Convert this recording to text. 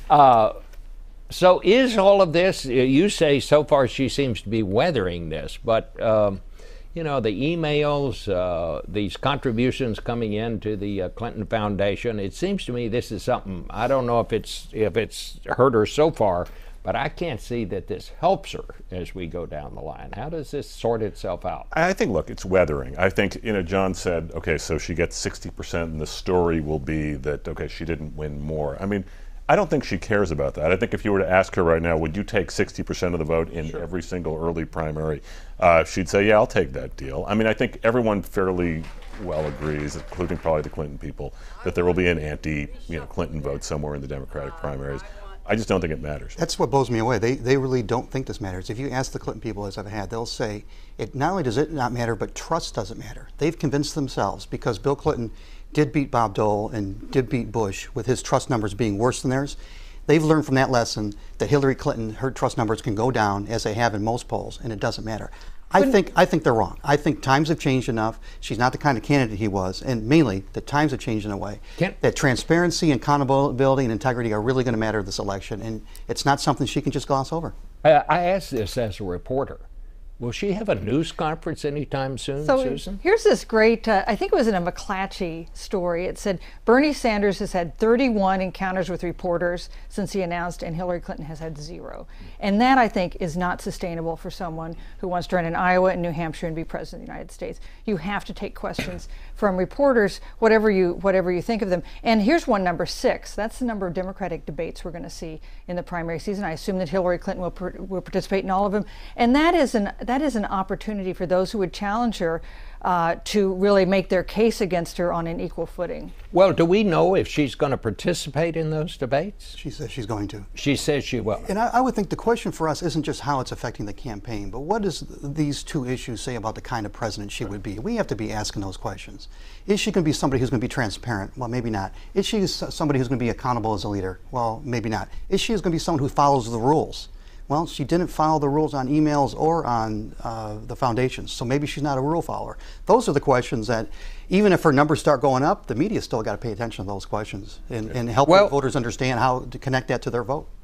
So is all of this, you say so far she seems to be weathering this, but you know, the emails, these contributions coming into the Clinton Foundation, it seems to me this is something, I don't know if it's hurt her so far, but I can't see that this helps her as we go down the line. How does this sort itself out? I think, look, it's weathering. I think, you know, John said, okay, so she gets 60% and the story will be that, okay, she didn't win more. I mean, I don't think she cares about that. I think if you were to ask her right now, would you take 60% of the vote in every single early primary? She'd say, yeah, I'll take that deal. I mean, I think everyone fairly well agrees, including probably the Clinton people, that there will be an anti-Clinton vote somewhere in the Democratic primaries. I just don't think it matters. That's what blows me away. They really don't think this matters. If you ask the Clinton people, as I've had, they'll say, not only does it not matter, but trust doesn't matter. They've convinced themselves, because Bill Clinton did beat Bob Dole and did beat Bush with his trust numbers being worse than theirs. They've learned from that lesson that Hillary Clinton, her trust numbers can go down, as they have in most polls, and it doesn't matter. I think they're wrong. I think times have changed enough. She's not the kind of candidate he was, and mainly the times have changed in a way that transparency and accountability and integrity are really going to matter this election, and it's not something she can just gloss over. I asked this as a reporter. Will she have a news conference anytime soon, Susan? Here's this great, I think it was in a McClatchy story. It said, Bernie Sanders has had 31 encounters with reporters since he announced, and Hillary Clinton has had 0. And that, I think, is not sustainable for someone who wants to run in Iowa and New Hampshire and be president of the United States. You have to take questions from reporters, whatever you think of them. And here's one, number 6. That's the number of Democratic debates we're going to see in the primary season. I assume that Hillary Clinton will participate in all of them. And that is an opportunity for those who would challenge her to really make their case against her on an equal footing. Well, do we know if she's going to participate in those debates? She says she's going to. She says she will. And I would think the question for us isn't just how it's affecting the campaign, but what does these two issues say about the kind of president she would be? We have to be asking those questions. Is she going to be somebody who's going to be transparent? Well, maybe not. Is she somebody who's going to be accountable as a leader? Well, maybe not. Is she going to be someone who follows the rules? Well, she didn't follow the rules on emails or on the foundations, so maybe she's not a rule follower. Those are the questions that, even if her numbers start going up, the media still got to pay attention to those questions and help voters understand how to connect that to their vote.